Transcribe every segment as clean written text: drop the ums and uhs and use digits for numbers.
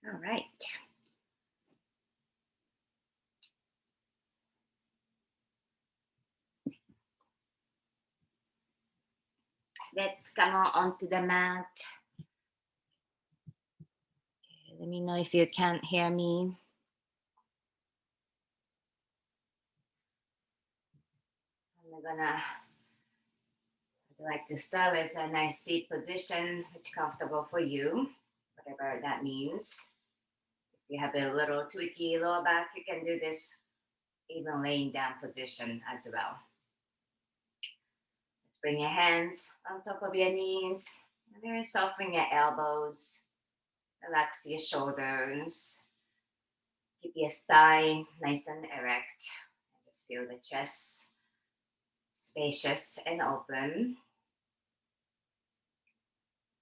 All right. Let's come on onto the mat. Okay, let me know if you can't hear me. I'd like to start with a nice seat position, which is comfortable for you, whatever that means. If you have a little tweaky lower back, you can do this even laying down position as well. Let's bring your hands on top of your knees. And very soften your elbows. Relax your shoulders. Keep your spine nice and erect. Just feel the chest spacious and open.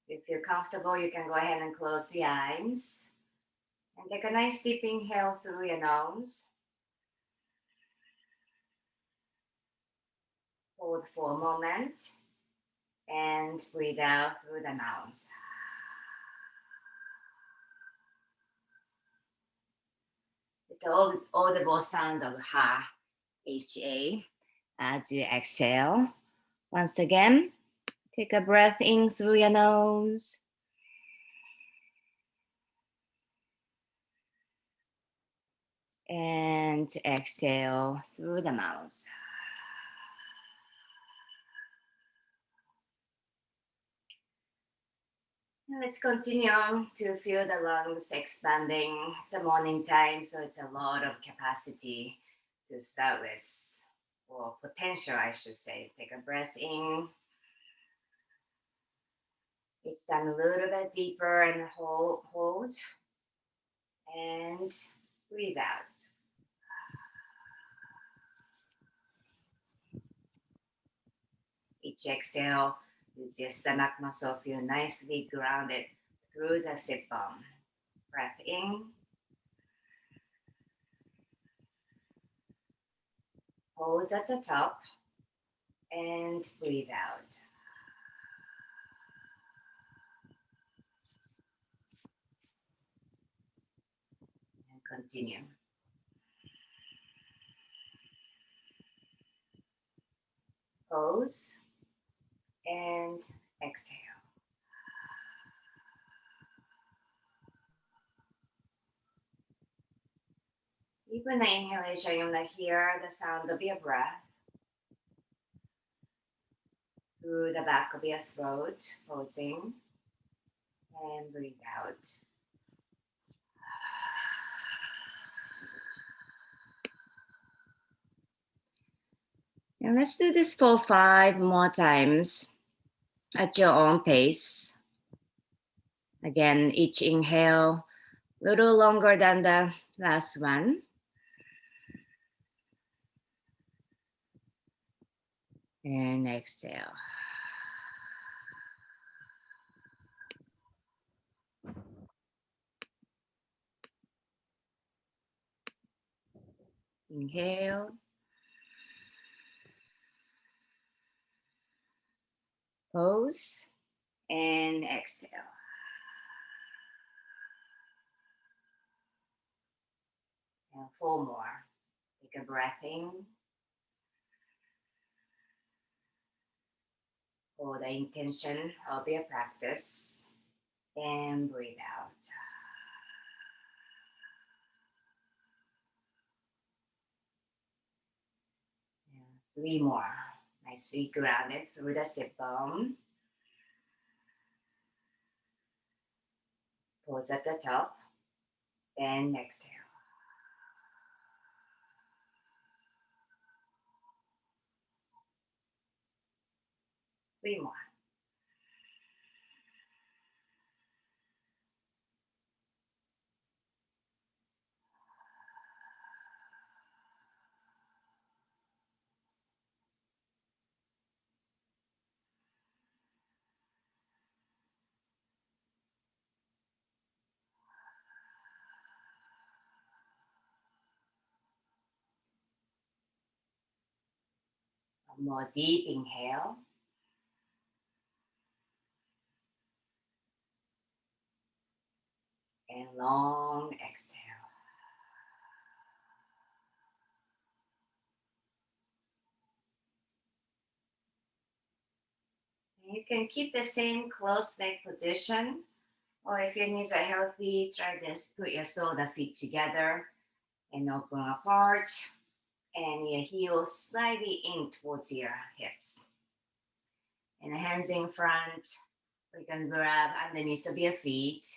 If you're comfortable, you can go ahead and close the eyes. And take a nice deep inhale through your nose. Hold for a moment. And breathe out through the mouth. The audible sound of ha, H-A, as you exhale. Once again, take a breath in through your nose. And exhale through the mouth. Let's continue to feel the lungs expanding. It's a morning time, so it's a lot of capacity to start with, or potential, I should say. Take a breath in. Each time a little bit deeper and hold. And breathe out. Each exhale, use your stomach muscle, feel nicely grounded through the sit bone. Breath in. Pose at the top and breathe out. And continue. Pose and exhale. Even the inhalation, you're going to hear the sound of your breath through the back of your throat, posing, and breathe out. And let's do this for 5 more times at your own pace. Again, each inhale a little longer than the last one. And exhale. Inhale. Pose and exhale. And 4 more. Take a breath in. For the intention of your practice. And breathe out. And 3 more. Nicely grounded through the sit bone. Pose at the top. And exhale. Three more. One more deep inhale. and long exhale. You can keep the same closed leg position, or if your knees are healthy, try this. Put your shoulder feet together and open apart, and your heels slightly in towards your hips. And the hands in front, we can grab underneath of your feet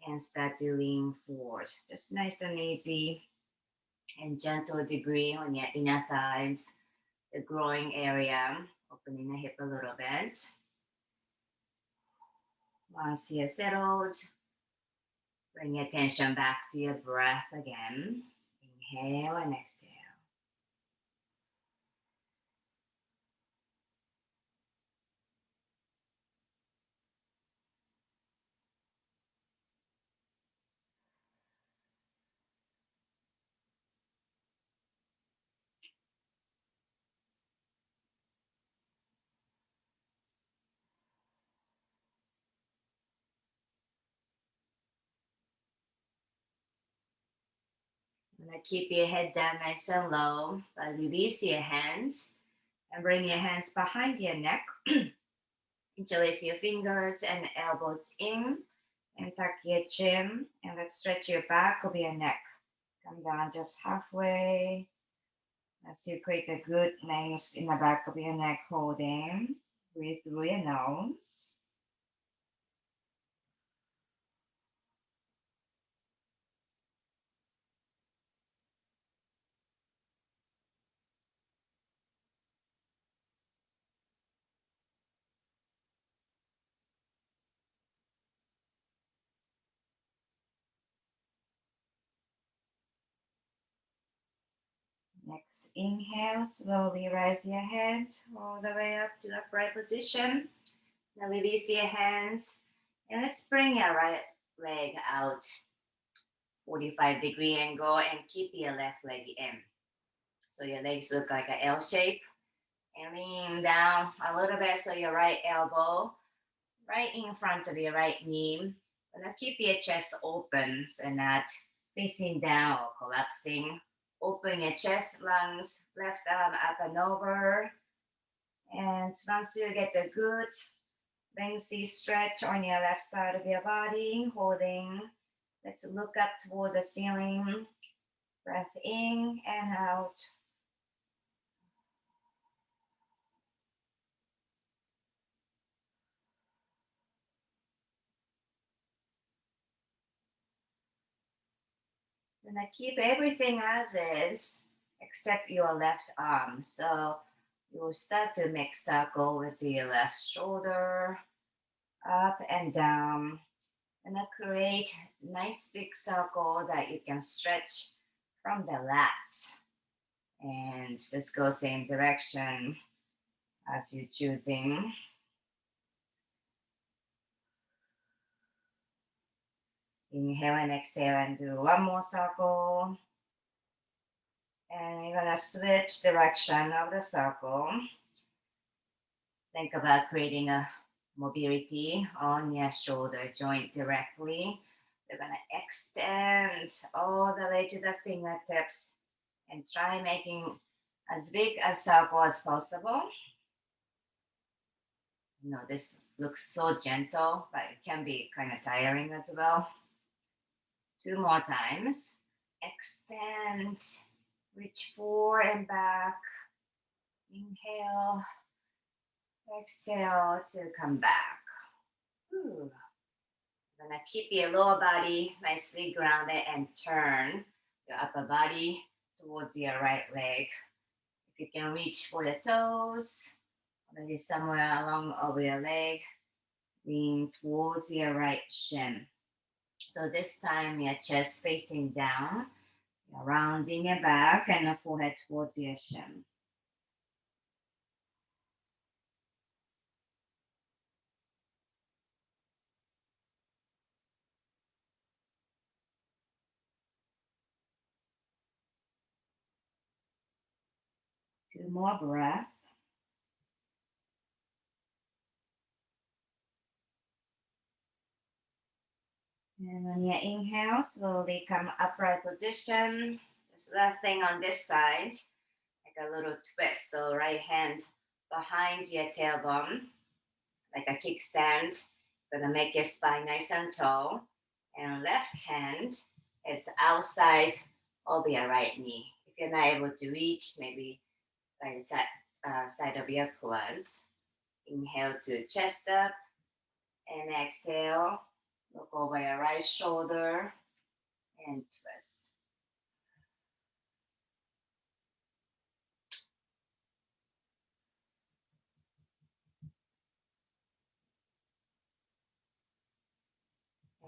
and start to lean forward. Just nice and easy and gentle degree on your inner thighs, the groin area, opening the hip a little bit. Once you're settled, bring your attention back to your breath again. Inhale and exhale. Now keep your head down nice and low, but release your hands and bring your hands behind your neck. Interlace your fingers and elbows in and tuck your chin, and let's stretch your back of your neck. Come down just halfway as you create a good length in the back of your neck, holding. Breathe through your nose. Next inhale, slowly rise your head all the way up to upright position. Now release your hands and let's bring your right leg out 45-degree angle and keep your left leg in. So your legs look like an L shape and lean down a little bit so your right elbow right in front of your right knee. And now keep your chest open so not facing down or collapsing. Open your chest, lungs, left arm up and over. And once you get a good lengthy stretch on your left side of your body, holding. Let's look up toward the ceiling. Breath in and out. And I keep everything as is except your left arm. So you'll start to make circle with your left shoulder, up and down. And I create nice big circle that you can stretch from the lats. And just go same direction as you're choosing. Inhale and exhale and do one more circle. And you're gonna switch direction of the circle. Think about creating a mobility on your shoulder joint directly. You're gonna extend all the way to the fingertips and try making as big a circle as possible. You know, this looks so gentle, but it can be kind of tiring as well. 2 more times. Extend, reach forward and back. Inhale, exhale to come back. Ooh. Gonna keep your lower body nicely grounded and turn your upper body towards your right leg. If you can reach for the toes, maybe somewhere along over your leg, lean towards your right shin. So this time your chest facing down, you're rounding your back and the forehead towards your shin. Two more breaths. And on your inhale, slowly come upright position. Just left thing on this side, like a little twist. So right hand behind your tailbone, like a kickstand. Gonna make your spine nice and tall. And left hand is outside of your right knee. If you're not able to reach, maybe by the side of your quads. Inhale to chest up and exhale. Look over your right shoulder and twist.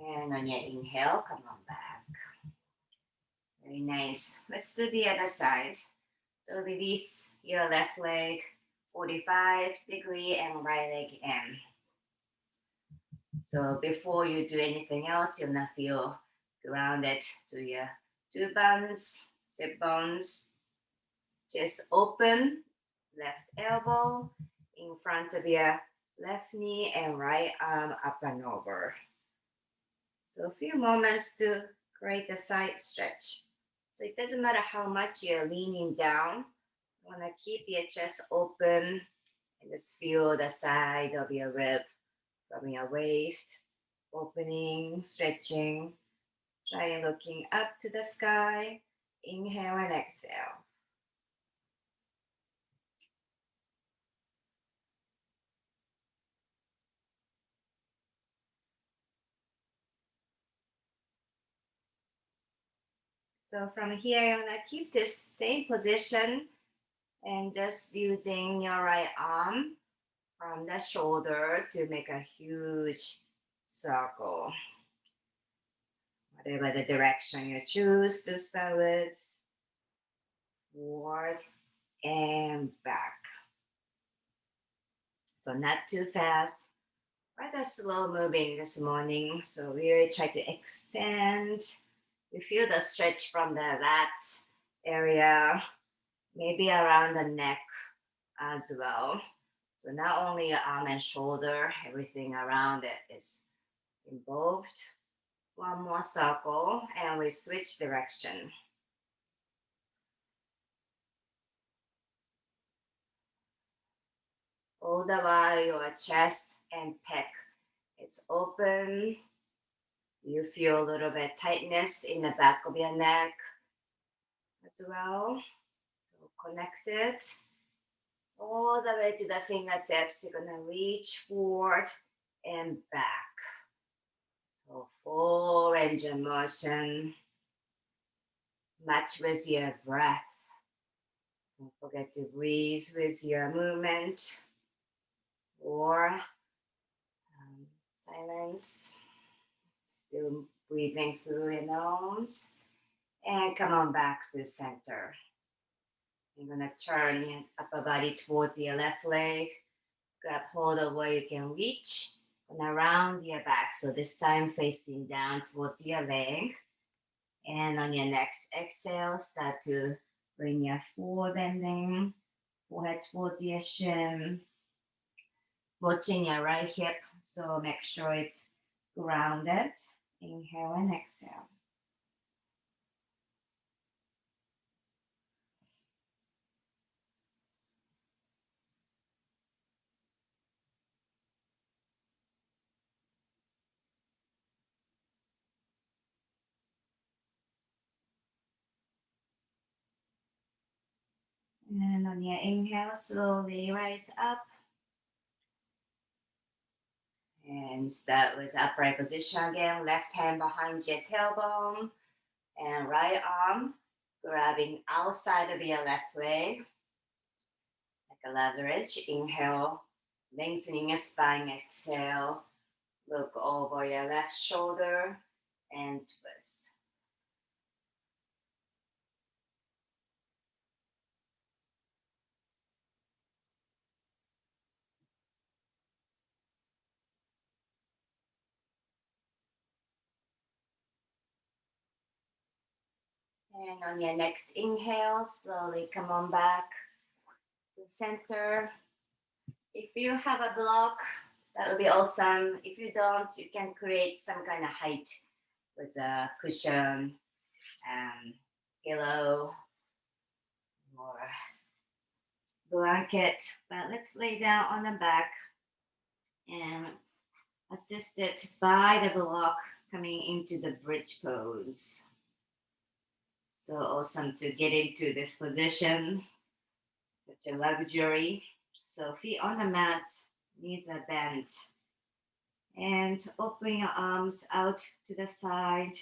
And on your inhale, come on back. Very nice. Let's do the other side. So release your left leg 45-degree and right leg in. So before you do anything else, you're gonna feel grounded to your two bones, sit bones. Just open left elbow in front of your left knee and right arm up and over. So a few moments to create a side stretch. So it doesn't matter how much you're leaning down. You want to keep your chest open and just feel the side of your rib from your waist, opening, stretching. Try looking up to the sky. Inhale and exhale. So from here, you're gonna keep this same position and just using your right arm from the shoulder to make a huge circle. Whatever the direction you choose to start with, forward and back. So not too fast, rather slow moving this morning. So we really try to extend. You feel the stretch from the lats area, maybe around the neck as well. So not only your arm and shoulder, everything around it is involved. One more circle and we switch direction. All the while your chest and pec is open. You feel a little bit tightness in the back of your neck as well. So connected all the way to the fingertips. You're gonna reach forward and back. So full range of motion. Match with your breath. Don't forget to breathe with your movement or silence. Still breathing through your nose. And come on back to center. You're gonna turn your upper body towards your left leg. Grab hold of where you can reach and around your back. So this time facing down towards your leg. And on your next exhale, start to bring your forward bending, forehead towards your shin. Watching your right hip, so make sure it's grounded. Inhale and exhale. And on your inhale, slowly rise up. And start with upright position again. Left hand behind your tailbone. And right arm grabbing outside of your left leg. Like a leverage. Inhale, lengthening your spine. Exhale, look over your left shoulder and twist. And on your next inhale, slowly come on back to center. If you have a block, that would be awesome. If you don't, you can create some kind of height with a cushion, pillow, or blanket. But let's lay down on the back and assisted by the block coming into the bridge pose. So awesome to get into this position, such a luxury. So feet on the mat, knees are bent, and open your arms out to the side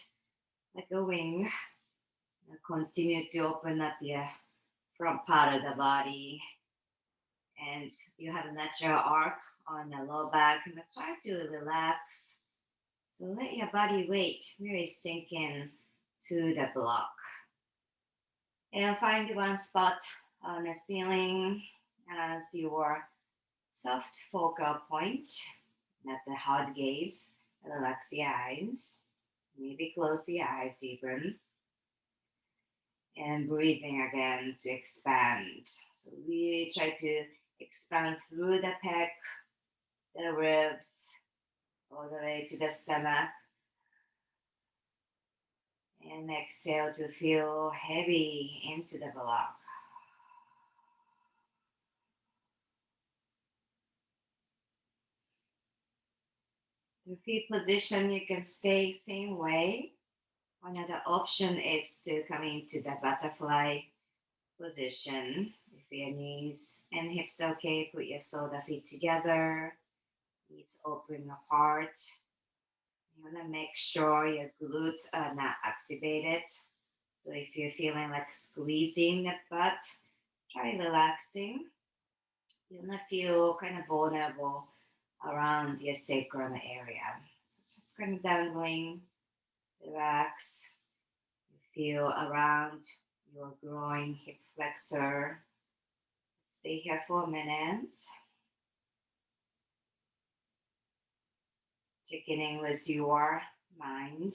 like a wing. Now continue to open up your front part of the body, and you have a natural arc on the low back. And try to relax. So let your body weight really sink in to the block. And find one spot on the ceiling as your soft focal point, not the hard gaze. Relax your eyes, maybe close your eyes even. And breathing again to expand. So really try to expand through the pec, the ribs, all the way to the stomach. And exhale to feel heavy into the block. The feet position, you can stay same way. Another option is to come into the butterfly position. If your knees and hips okay, put your shoulder feet together. Knees open apart. You want to make sure your glutes are not activated. So if you're feeling like squeezing the butt, try relaxing. You want to feel kind of vulnerable around your sacrum area. So just kind of dangling, relax. You feel around your groin, hip flexor. Stay here for a minute. Checking in with your mind.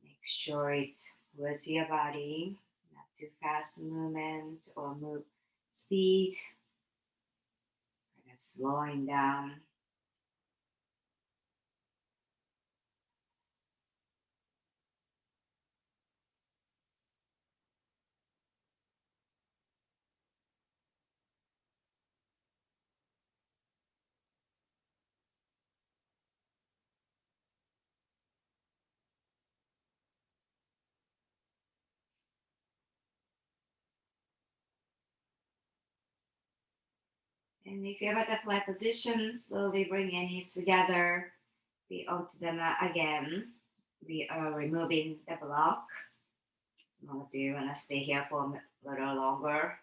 Make sure it's with your body, not too fast movement or move speed. Kind of slowing down. And if you're butterfly position, slowly bring your knees together, feet onto the mat again. We are removing the block. As long as you want to stay here for a little longer,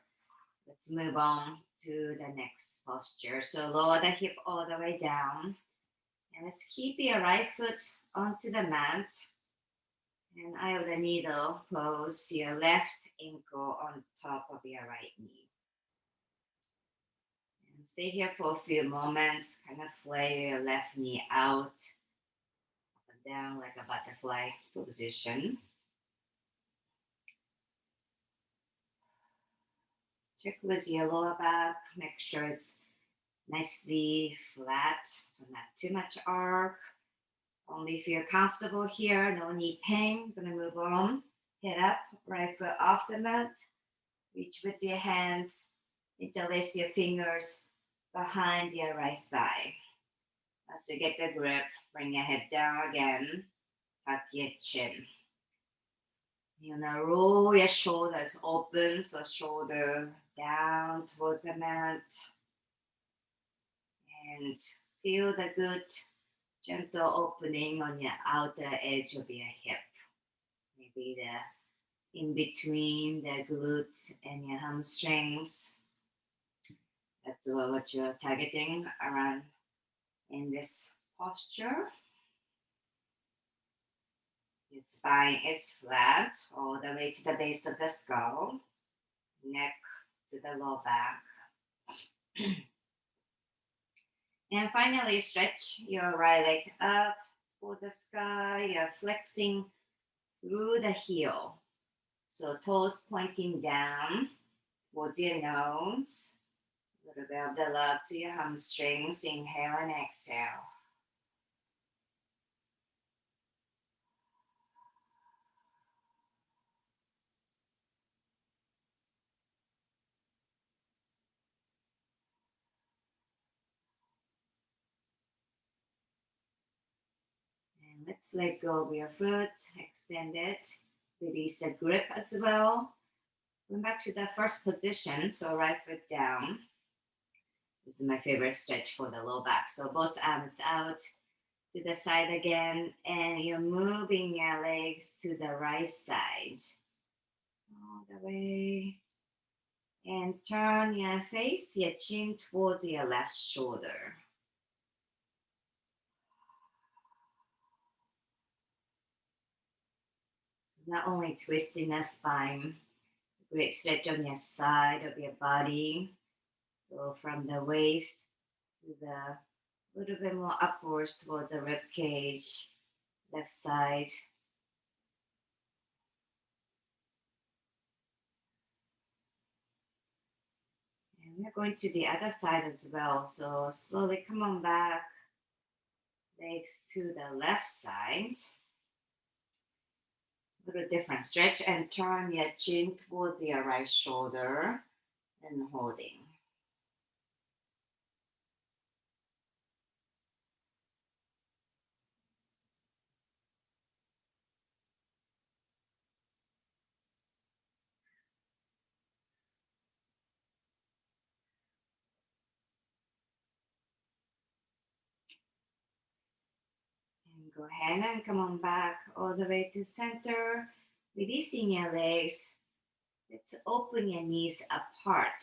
let's move on to the next posture. So lower the hip all the way down. And let's keep your right foot onto the mat. And eye of the needle pose your left ankle on top of your right knee. And stay here for a few moments, kind of flare your left knee out, up and down like a butterfly position. Check with your lower back, make sure it's nicely flat, so not too much arc. Only if you're comfortable here, no knee pain. Gonna move on. Head up, right foot off the mat. Reach with your hands, interlace your fingers behind your right thigh. As you get the grip, bring your head down again. Tuck your chin. You wanna roll your shoulders open, so shoulder down towards the mat. And feel the good gentle opening on your outer edge of your hip. Maybe the in between the glutes and your hamstrings. That's what you're targeting around in this posture. Your spine is flat all the way to the base of the skull, neck to the low back. And finally, stretch your right leg up for the sky. You're flexing through the heel. So toes pointing down towards your nose. A little bit of the love to your hamstrings. Inhale and exhale. Let's let go of your foot, extend it, release the grip as well. Going back to the first position, so right foot down. This is my favorite stretch for the low back. So both arms out to the side again, and you're moving your legs to the right side. All the way. And turn your face, your chin towards your left shoulder. Not only twisting the spine, great stretch on your side of your body. So from the waist to the little bit more upwards toward the rib cage, left side. And we're going to the other side as well. So slowly come on back, legs to the left side. A little different stretch and turn your chin towards your right shoulder and holding. And go ahead and come on back all the way to center, releasing your legs. Let's open your knees apart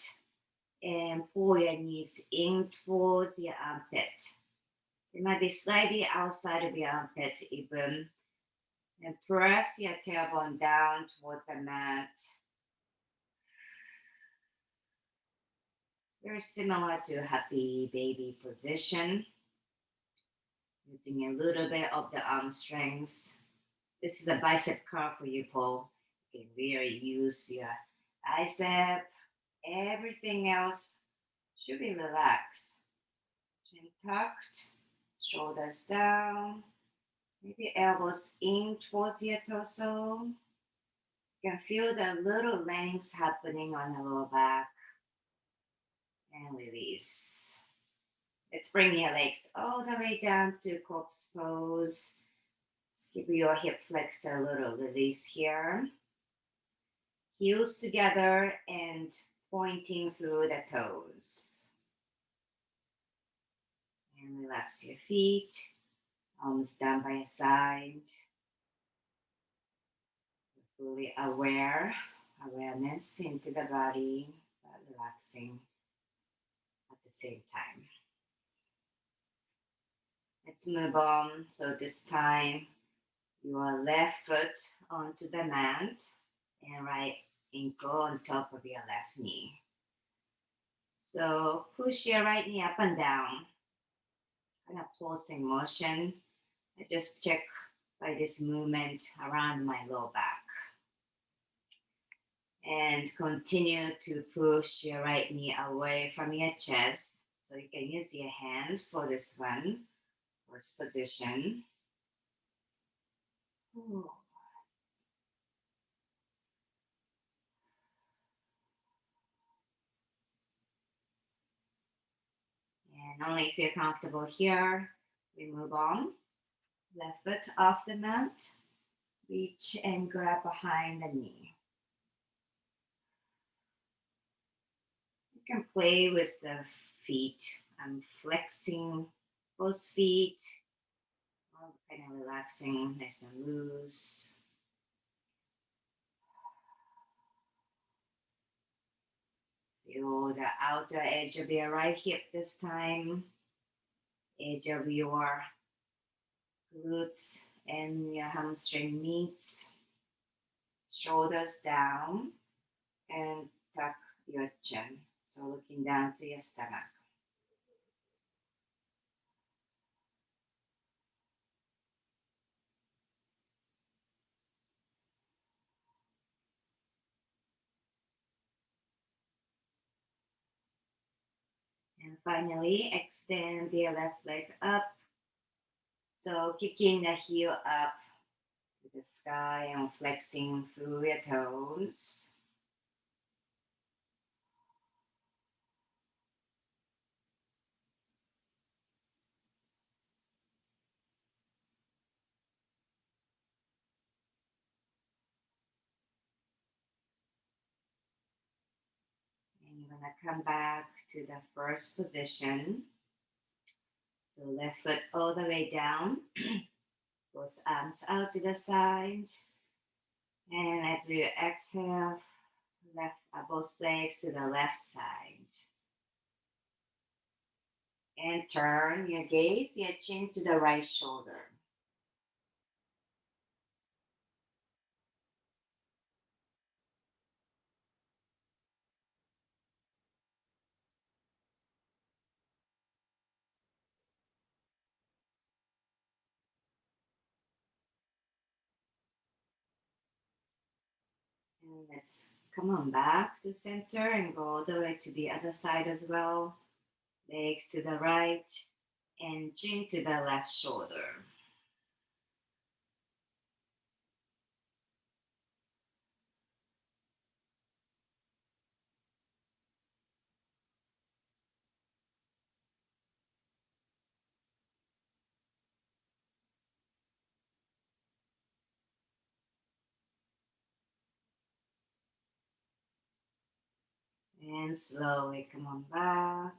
and pull your knees in towards your armpit. They might be slightly outside of your armpit even. And press your tailbone down towards the mat. Very similar to happy baby position. Using a little bit of the arm strength. This is a bicep curl for you, Paul. You can really use your bicep. Everything else should be relaxed. Chin tucked, shoulders down, maybe elbows in towards your torso. You can feel the little lengths happening on the lower back. And release. Let's bring your legs all the way down to corpse pose. Let's give your hip flexor a little release here. Heels together and pointing through the toes. And relax your feet, arms down by your side. Fully awareness into the body, but relaxing at the same time. Let's move on. So this time, your left foot onto the mat and right ankle on top of your left knee. So push your right knee up and down, kind of pulsing motion. I just check by this movement around my low back. And continue to push your right knee away from your chest. So you can use your hand for this one, first position. Ooh. And only if you're comfortable here, we move on. Left foot off the mat. Reach and grab behind the knee. You can play with the feet. I'm flexing both feet. Kind of relaxing, nice and loose. Feel the outer edge of your right hip this time. Edge of your glutes and your hamstring meets. Shoulders down and tuck your chin. So looking down to your stomach. And finally, extend the left leg up. So kicking the heel up to the sky and flexing through your toes. You're gonna come back to the first position. So left foot all the way down. Both arms out to the side. And as you exhale, left both legs to the left side. And turn your gaze, your chin to the right shoulder. And let's come on back to center and go all the way to the other side as well. Legs to the right and chin to the left shoulder. And slowly come on back.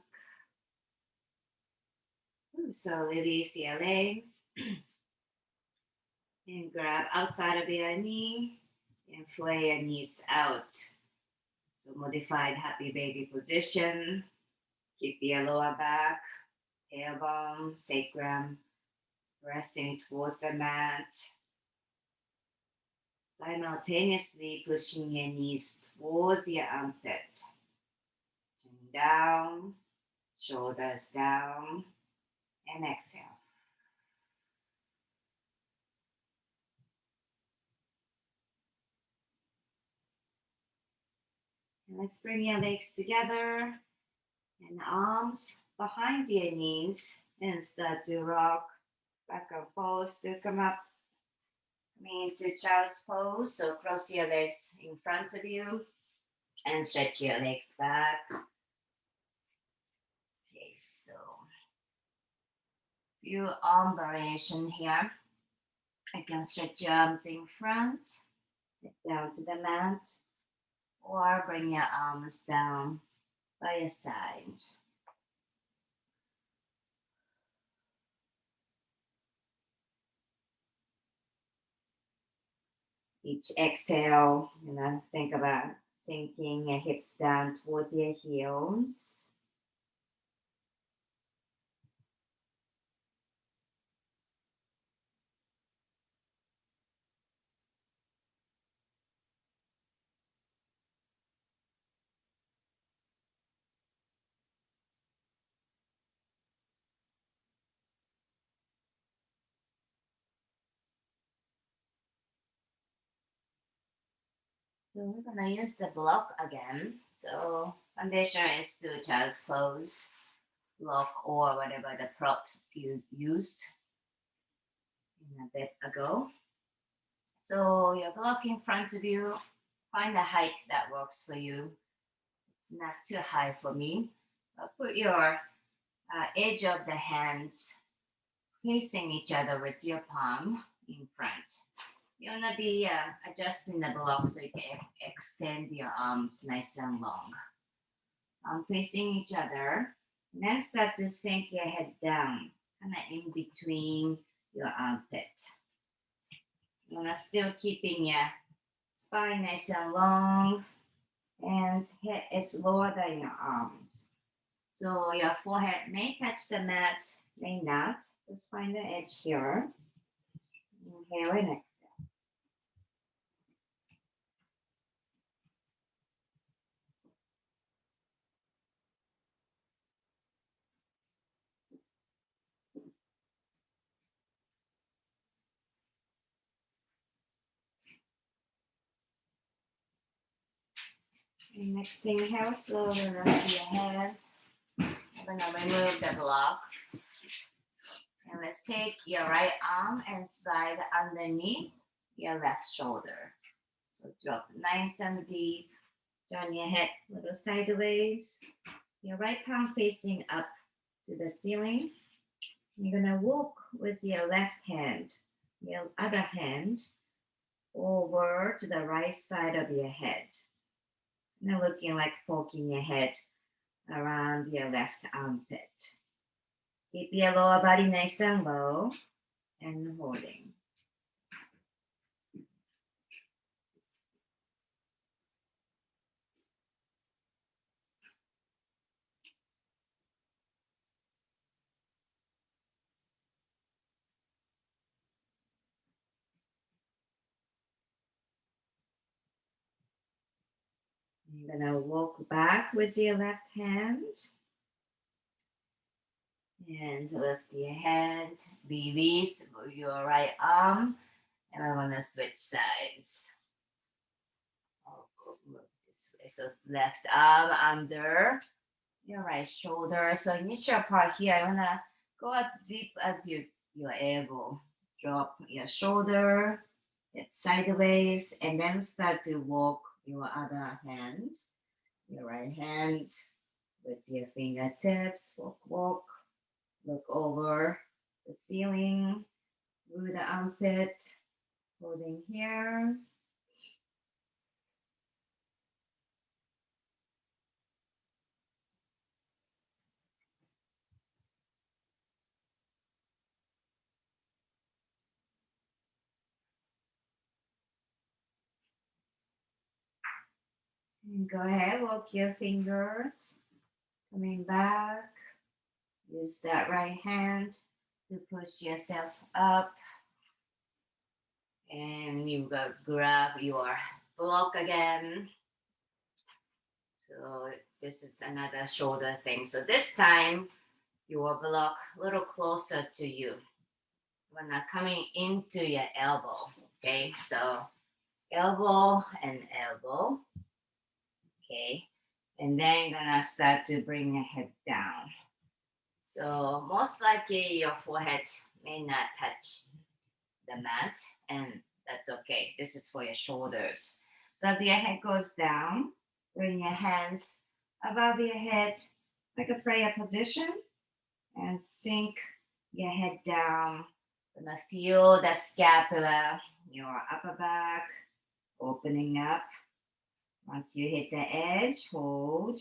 So release your legs and grab outside of your knee and flare your knees out. So modified happy baby position. Keep your lower back, tailbone, sacrum pressing towards the mat. Simultaneously pushing your knees towards your armpit. Chin down, shoulders down, and exhale. And let's bring your legs together and arms behind your knees and start to rock back and forth to come up into child's pose. So cross your legs in front of you and stretch your legs back. Okay, so few arm variation here. I can stretch your arms in front, down to the mat, or bring your arms down by your side. Each exhale, think about sinking your hips down towards your heels. So we're gonna use the block again. So foundation is to child's pose, block or whatever the props you used a bit ago. So your block in front of you, find a height that works for you. It's not too high for me. Put your edge of the hands facing each other with your palm in front. You want to be adjusting the block so you can extend your arms nice and long. Facing each other. Then start to sink your head down, kind of in between your armpit. You want to still keeping your spine nice and long, and head is lower than your arms. So your forehead may touch the mat, may not. Just find the edge here. Inhale and exhale. And next inhale, slowly lift your hands. I'm gonna remove the block. And let's take your right arm and slide underneath your left shoulder. So drop nice and deep. Turn your head a little sideways. Your right palm facing up to the ceiling. You're gonna walk with your left hand, your other hand, over to the right side of your head. Now looking like poking your head around your left armpit. Keep your lower body nice and low and holding. You're gonna walk back with your left hand and lift your head. Release your right arm, and we're gonna switch sides. I'll move this way. So left arm under your right shoulder. So initial part here, I wanna go as deep as you're able. Drop your shoulder, get sideways, and then start to walk your other hand, your right hand with your fingertips. Walk, walk. Look over the ceiling, through the armpit, holding here. And go ahead, walk your fingers, coming back. Use that right hand to push yourself up. And you go grab your block again. So this is another shoulder thing. So this time, your block a little closer to you. We're not coming into your elbow. Okay, so elbow and elbow. Okay, and then you're gonna start to bring your head down. So most likely your forehead may not touch the mat, and that's okay. This is for your shoulders. So as your head goes down, bring your hands above your head like a prayer position and sink your head down. Gonna feel the scapula, your upper back opening up. Once you hit the edge, hold.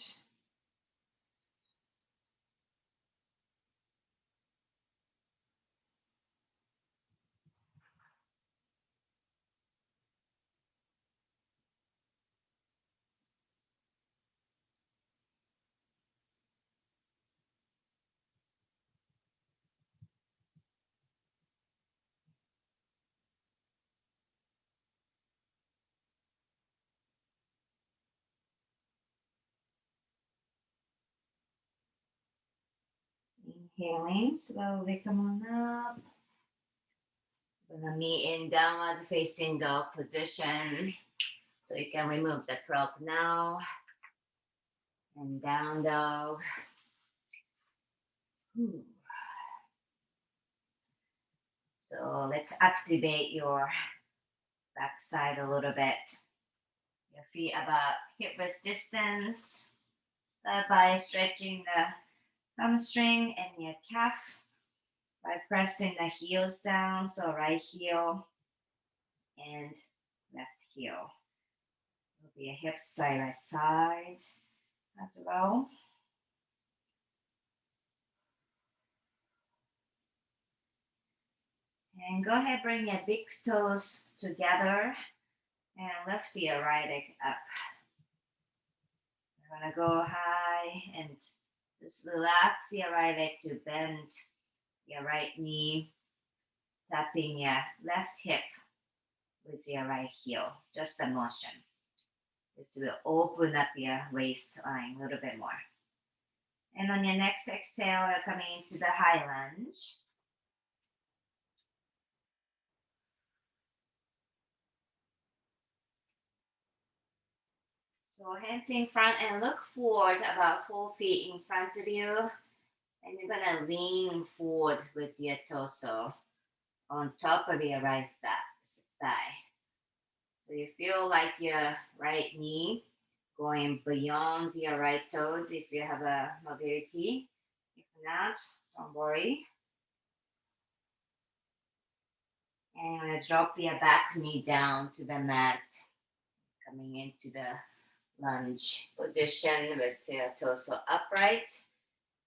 Inhaling, slowly come on up. Gonna be in downward facing dog position. So you can remove the prop now. And down dog. So let's activate your backside a little bit. Your feet about hip width distance. Start by stretching the hamstring and your calf by pressing the heels down. So right heel and left heel. Will be a hip side by side as well. And go ahead, bring your big toes together and lift your right leg up. You're gonna go high and just relax your right leg to bend your right knee, tapping your left hip with your right heel. Just the motion. This will open up your waistline a little bit more. And on your next exhale, you're coming into the high lunge. So hands in front and look forward about 4 feet in front of you. And you're gonna lean forward with your torso on top of your right thigh. So you feel like your right knee going beyond your right toes if you have a mobility. If not, don't worry. And drop your back knee down to the mat, coming into the lunge position with your torso upright.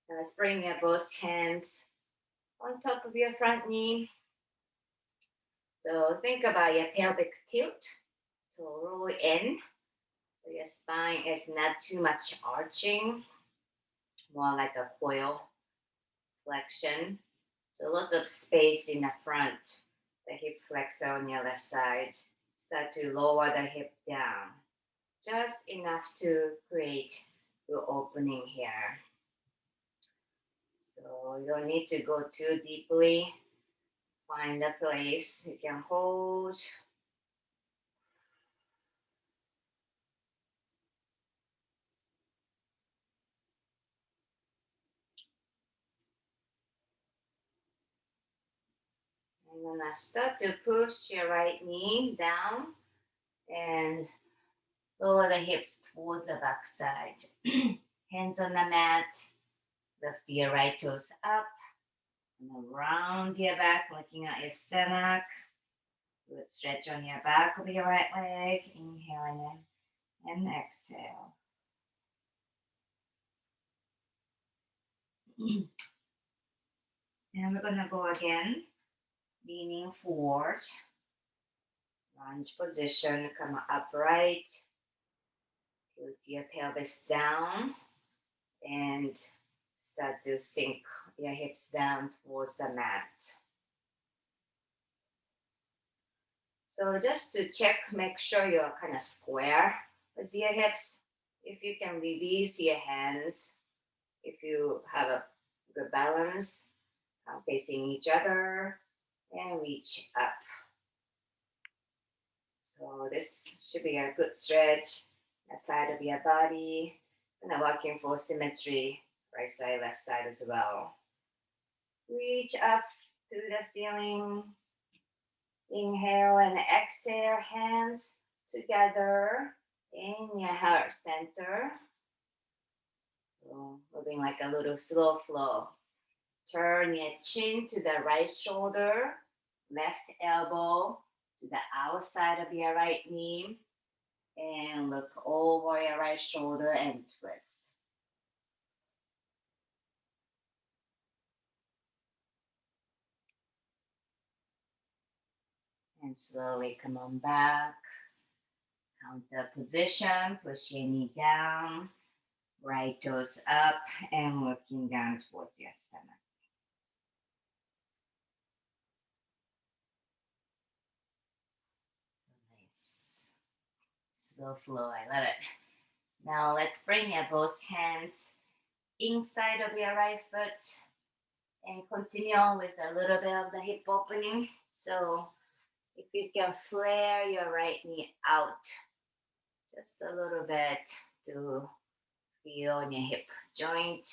Let's bring your both hands on top of your front knee. So think about your pelvic tilt. So roll in. So your spine is not too much arching, more like a coil flexion. So lots of space in the front. The hip flexor on your left side. Start to lower the hip down. Just enough to create the opening here. So you don't need to go too deeply. Find a place you can hold. I'm gonna start to push your right knee down and lower the hips towards the back side. Hands on the mat. Lift your right toes up and around your back, looking at your stomach. Good stretch on your back of your right leg. Inhale and exhale. And we're gonna go again, leaning forward. Lunge position, come upright. Tilt your pelvis down and start to sink your hips down towards the mat. So just to check, make sure you're kind of square with your hips. If you can release your hands, if you have a good balance, facing each other and reach up. So this should be a good stretch, the side of your body, and working for symmetry, right side, left side as well. Reach up to the ceiling. Inhale and exhale, hands together in your heart center. So moving like a little slow flow. Turn your chin to the right shoulder, left elbow to the outside of your right knee, and look over your right shoulder and twist. And slowly come on back. Counter position, push your knee down, right toes up, and looking down towards your stomach. Nice. Slow flow, I love it. Now let's bring your both hands inside of your right foot and continue on with a little bit of the hip opening. So if you can flare your right knee out just a little bit to feel on your hip joint,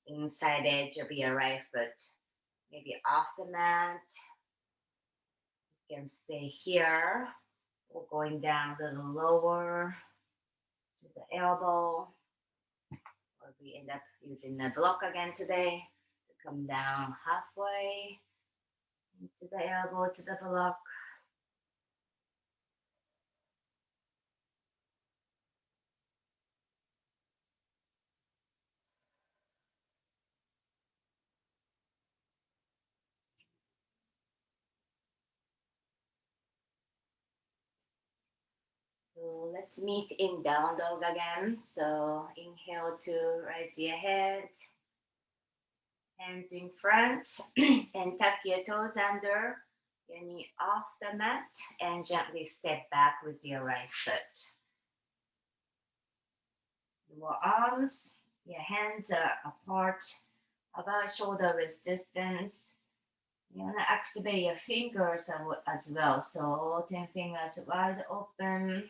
inside edge of your right foot, maybe off the mat. You can stay here or going down a little lower to the elbow. Or we end up using the block again today to come down halfway to the elbow to the block. So let's meet in down dog again. So inhale to raise your head, hands in front, and tuck your toes under, your knee off the mat, and gently step back with your right foot. Your arms, your hands are apart, about shoulder width distance. You want to activate your fingers as well. So 10 fingers wide open,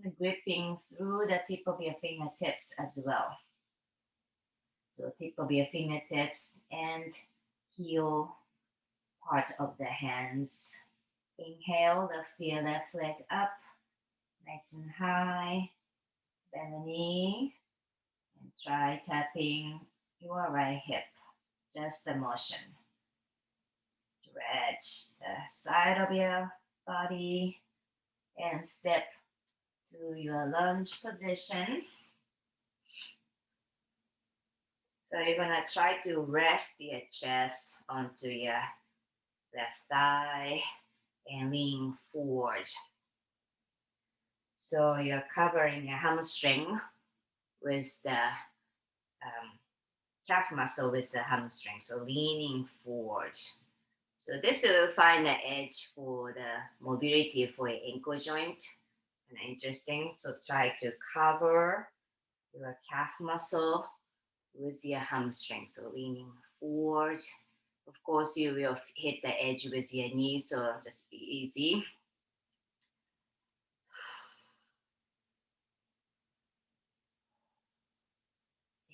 and gripping through the tip of your fingertips as well. So tip of your fingertips and heel part of the hands. Inhale, lift your left leg up, nice and high. Bend the knee and try tapping your right hip. Just the motion. Stretch the side of your body and step to your lunge position. So you're gonna try to rest your chest onto your left thigh and lean forward. So you're covering your hamstring with the calf muscle with the hamstring. So leaning forward. So this will find the edge for the mobility for your ankle joint. And interesting. So try to cover your calf muscle with your hamstring. So leaning forward. Of course, you will hit the edge with your knee, so just be easy.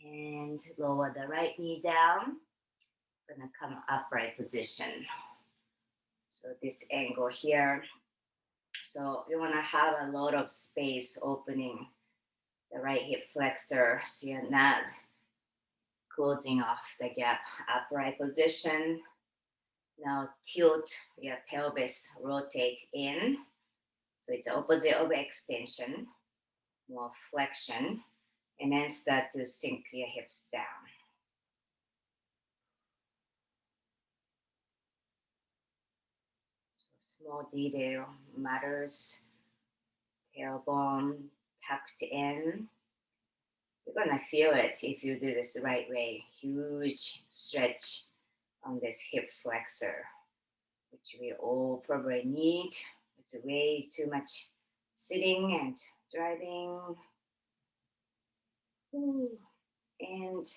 And lower the right knee down. Gonna come upright position. So this angle here. So you wanna have a lot of space opening the right hip flexor, so you're not closing off the gap. Upright position. Now tilt your pelvis, rotate in. So it's opposite of extension, more flexion, and then start to sink your hips down. So small detail matters. Tailbone tucked in. You're gonna feel it if you do this the right way. Huge stretch on this hip flexor, which we all probably need. It's way too much sitting and driving. Ooh. And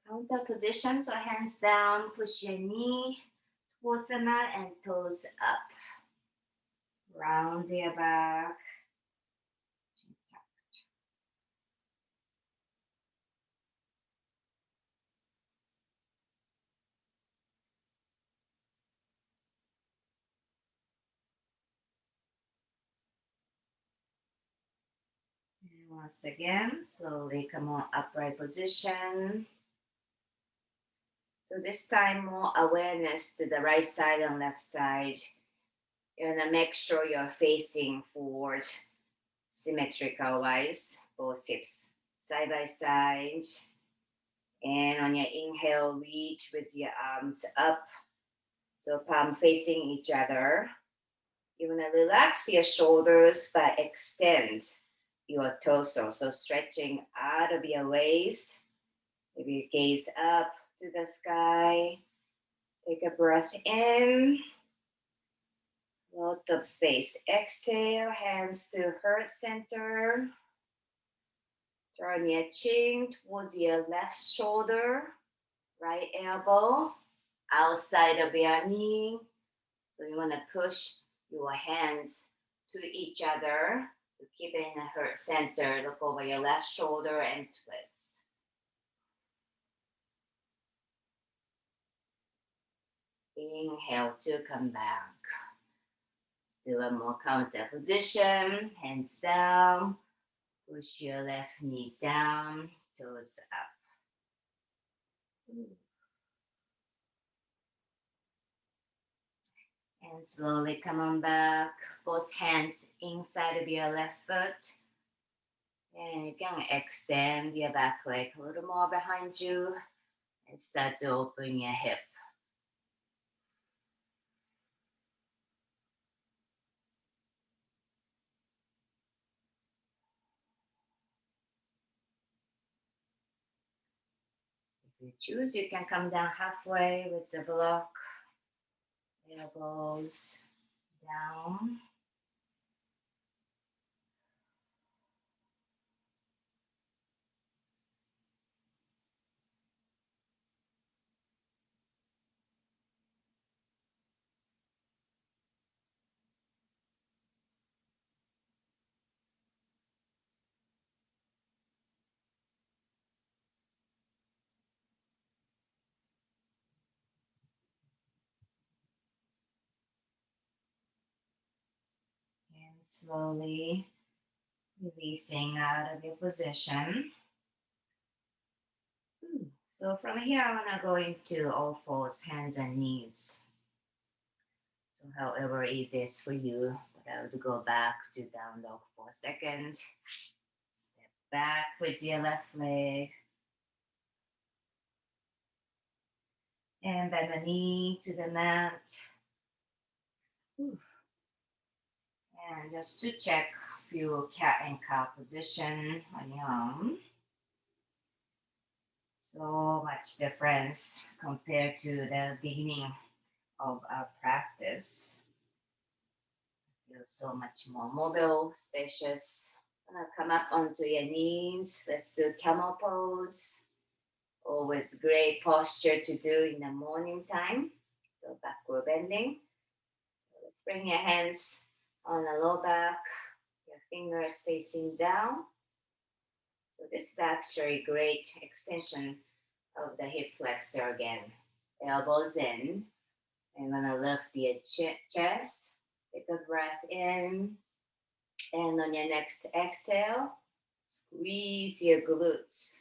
counter position, so hands down, push your knee towards the mat and toes up. Round your back. And once again, slowly come on upright position. So this time more awareness to the right side and left side. You're gonna make sure you're facing forward symmetrical wise, both hips side by side. And on your inhale, reach with your arms up. So palm facing each other. You want to relax your shoulders, but extend your torso. So stretching out of your waist. Maybe gaze up to the sky. Take a breath in. Lot of space. Exhale, hands to heart center. Turn your chin towards your left shoulder. Right elbow outside of your knee. So you want to push your hands to each other to keep it in the heart center. Look over your left shoulder and twist. Inhale to come back. Let's do one more counter position. Hands down. Push your left knee down, toes up. And slowly come on back. Both hands inside of your left foot. And you can extend your back leg a little more behind you and start to open your hip. If you choose, you can come down halfway with the block. Elbows down. And slowly releasing out of your position. So from here, I want to go into all fours, hands and knees. So however easiest for you, I would go back to down dog for a second. Step back with your left leg. And bend the knee to the mat. Whew. And just to check few cat and cow position on your arm. So much difference compared to the beginning of our practice. Feel so much more mobile, spacious. Gonna come up onto your knees. Let's do camel pose. Always great posture to do in the morning time. So backward bending. So let's bring your hands on the low back, your fingers facing down. So this is actually great extension of the hip flexor again. Elbows in. I'm gonna lift your chest. Take a breath in. And on your next exhale, squeeze your glutes.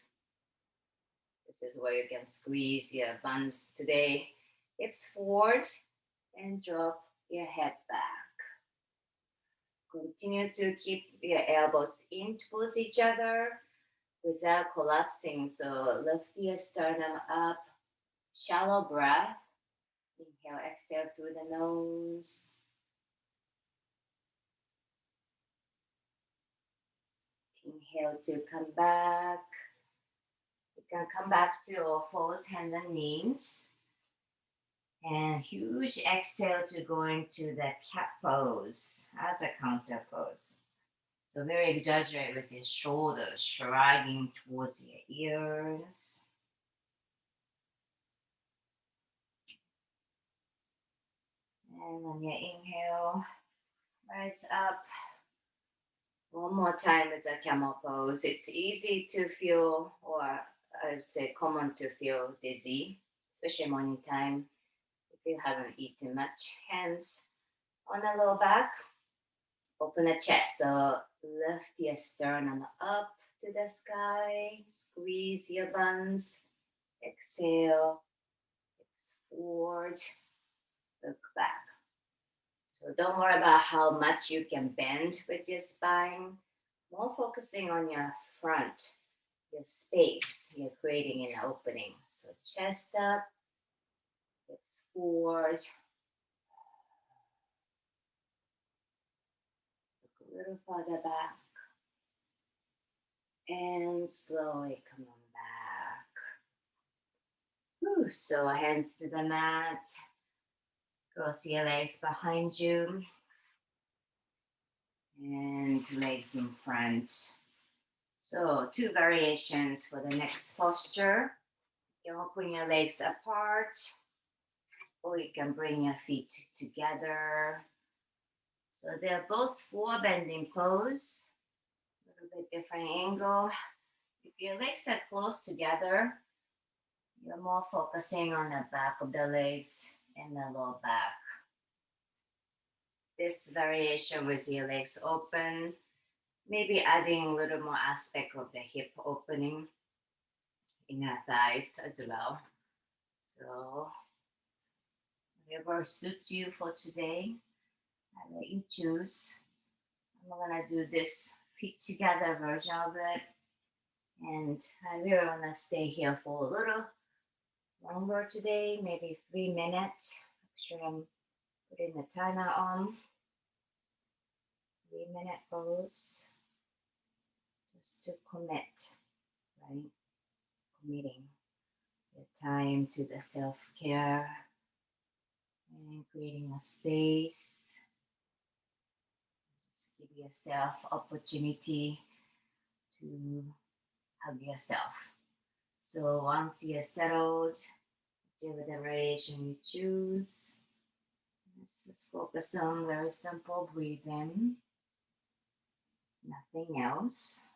This is where you can squeeze your buns today. Hips forward and drop your head back. Continue to keep your elbows in towards each other without collapsing. So lift your sternum up. Shallow breath. Inhale, exhale through the nose. Inhale to come back. You can come back to all fours, hands and knees. And huge exhale to go into the cat pose as a counter pose. So very exaggerate with your shoulders, shrugging towards your ears. And on your inhale, rise up. One more time as a camel pose. It's easy to feel, or I would say common to feel dizzy, especially morning time if you haven't eaten much. Hands on the low back. Open the chest. So lift your sternum up to the sky. Squeeze your buns. Exhale. Hips forward. Look back. So don't worry about how much you can bend with your spine. More focusing on your front, your space you're creating an opening. So chest up, hips forward. Look a little farther back. And slowly come on back. Whew. So hands to the mat. Cross your legs behind you. And legs in front. So 2 variations for the next posture. You can open your legs apart, or you can bring your feet together. So they're both forward bending pose. A little bit different angle. If your legs are close together, you're more focusing on the back of the legs and the lower back. This variation with your legs open, maybe adding a little more aspect of the hip opening in your thighs as well. So whatever suits you for today, I let you choose. I'm gonna do this feet together version of it, and we're gonna stay here for a little longer today, maybe 3 minutes. Actually, I'm putting the timer on. 3-minute pose, just to commit, right? Committing your time to the self-care and creating a space. Just give yourself opportunity to hug yourself. So once you're settled, whichever the variation you choose, let's just focus on very simple breathing, nothing else.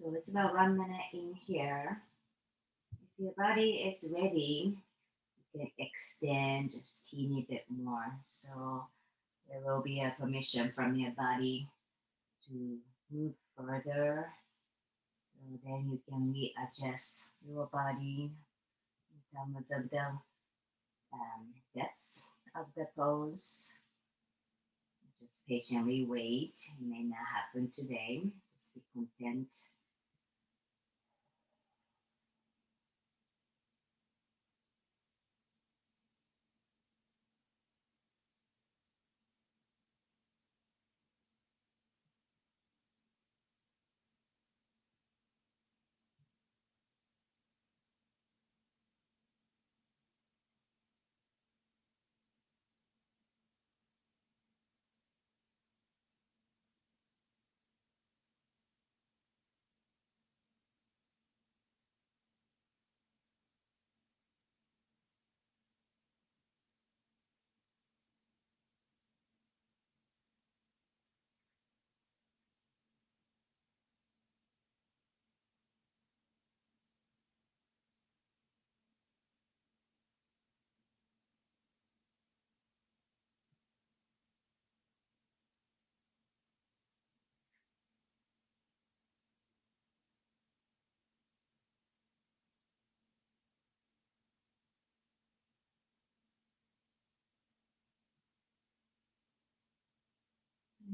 So it's about 1 minute in here. If your body is ready, you can extend just teeny bit more. So there will be a permission from your body to move further. So then you can readjust your body in terms of the depth of the pose. Just patiently wait. It may not happen today. Just be content.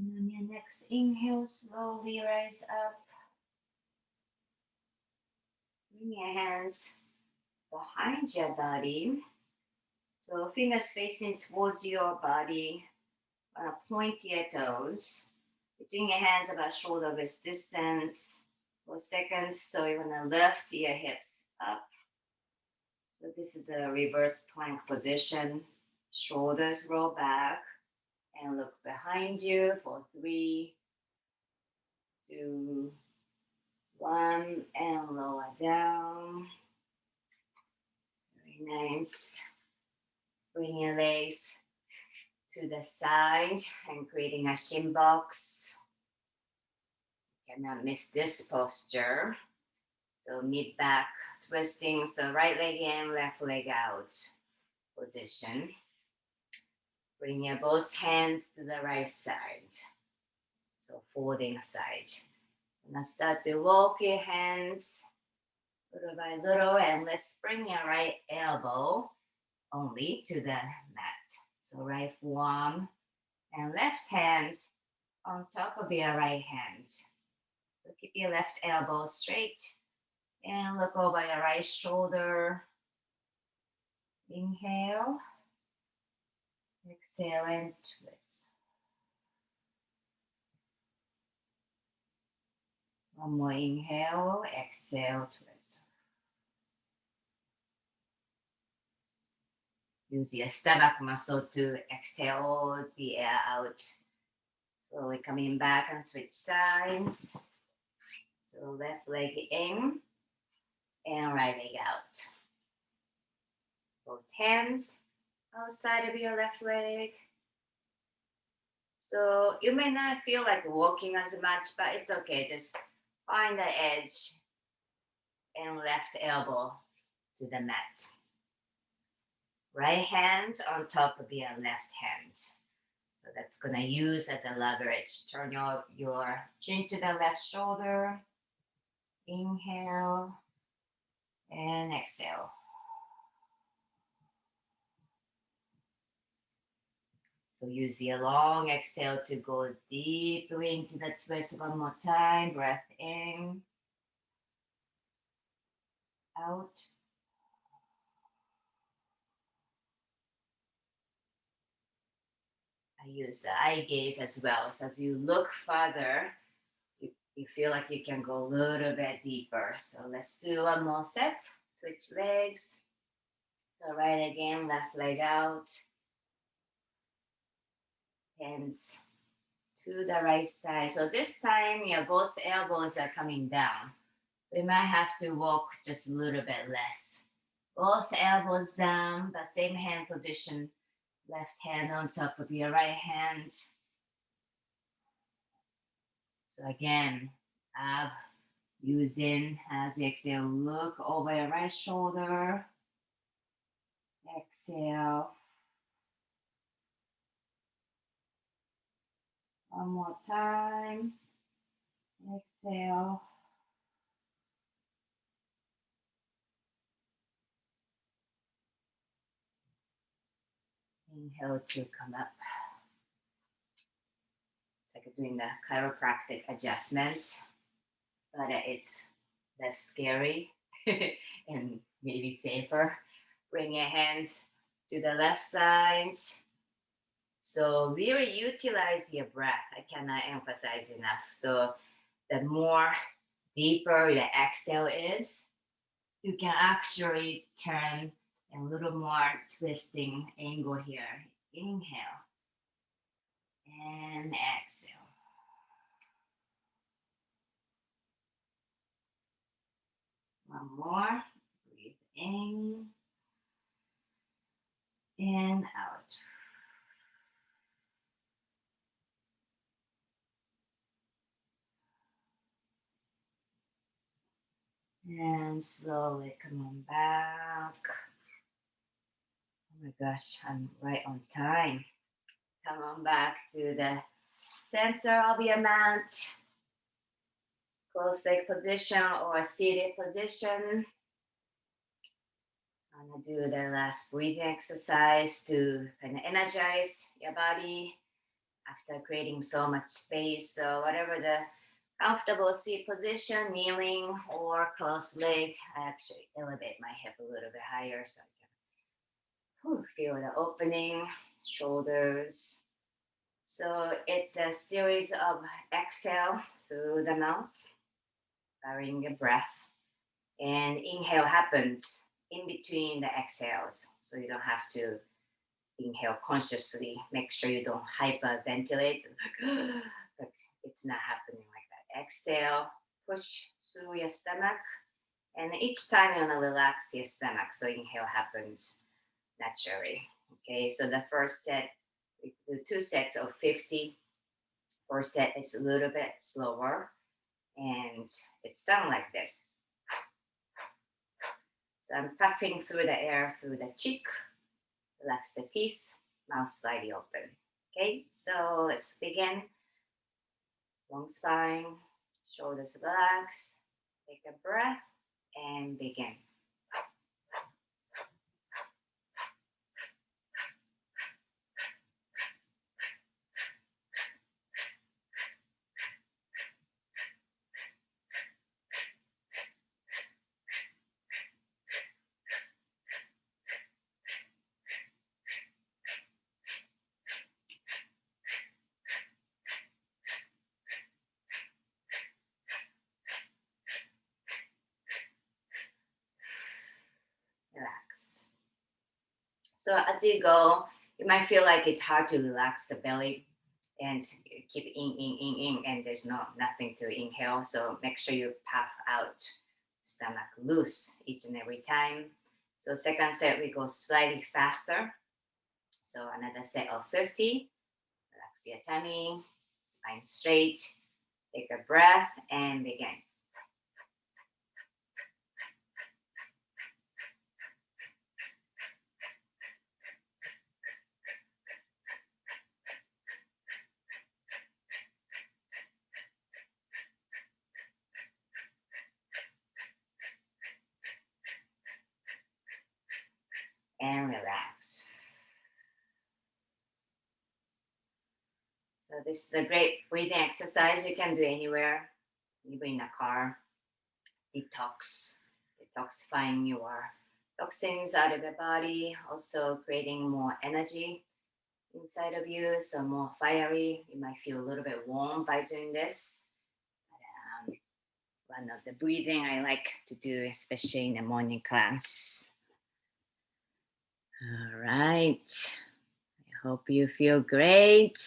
And on your next inhale, slowly rise up. Bring your hands behind your body. So fingers facing towards your body. Point your toes. Between your hands about shoulder width distance for a second. So you want to lift your hips up. So this is the reverse plank position. Shoulders roll back and look behind you for 3, 2, 1, and lower down. Very nice. Bring your legs to the side and creating a shin box. Cannot miss this posture. So mid back twisting, so right leg in, left leg out position. Bring your both hands to the right side. So folding side. Now start to walk your hands little by little, and let's bring your right elbow only to the mat. So right forearm and left hand on top of your right hand. So keep your left elbow straight and look over your right shoulder. Inhale. Exhale and twist. One more inhale, exhale, twist. Use your stomach muscle to exhale the air out. Slowly coming back and switch sides. So left leg in and right leg out. Both hands outside of your left leg. So you may not feel like walking as much, but it's okay. Just find the edge and left elbow to the mat. Right hand on top of your left hand. So that's gonna use as a leverage. Turn your chin to the left shoulder. Inhale and exhale. So use your long exhale to go deeply into the twist one more time. Breath in, out. I use the eye gaze as well. So as you look further, you feel like you can go a little bit deeper. So let's do one more set. Switch legs. So right again, left leg out. Hands to the right side. So this time, your both elbows are coming down. So you might have to walk just a little bit less. Both elbows down, the same hand position. Left hand on top of your right hand. So again, up, Using, as you exhale, look over your right shoulder. Exhale. One more time. Exhale. Inhale to come up. It's like doing the chiropractic adjustment, but it's less scary and maybe safer. Bring your hands to the left side. So really utilize your breath. I cannot emphasize enough. So the more deeper your exhale is, you can actually turn a little more twisting angle here. Inhale and exhale. One more. Breathe in and out. And slowly come on back. Oh my gosh, I'm right on time. Come on back to the center of your mat. Closed leg position or seated position. I'm gonna do the last breathing exercise to kind of energize your body after creating so much space. So whatever the comfortable seat position, kneeling or closed leg, I actually elevate my hip a little bit higher so I can feel the opening, shoulders. So it's a series of exhale through the mouth, carrying your breath, and inhale happens in between the exhales. So you don't have to inhale consciously. Make sure you don't hyperventilate. Like it's not happening like that. Exhale, push through your stomach. And each time you want to relax your stomach. So inhale happens naturally. Okay, so the first set, we do 2 sets of 50. First set is a little bit slower. And it's done like this. So I'm puffing through the air through the cheek. Relax the teeth, mouth slightly open. Okay, so let's begin. Long spine, shoulders relax. Take a breath and begin. Relax. So as you go, you might feel like it's hard to relax the belly and keep in, and there's nothing to inhale. So make sure you puff out, stomach loose each and every time. So second set, we go slightly faster. So another set of 50. Relax your tummy, spine straight. Take a breath and begin. And relax. So this is a great breathing exercise you can do anywhere, even in a car. Detoxifying your toxins out of your body, also creating more energy inside of you, so more fiery. You might feel a little bit warm by doing this. But, one of the breathing I like to do, especially in the morning class. All right. I hope you feel great.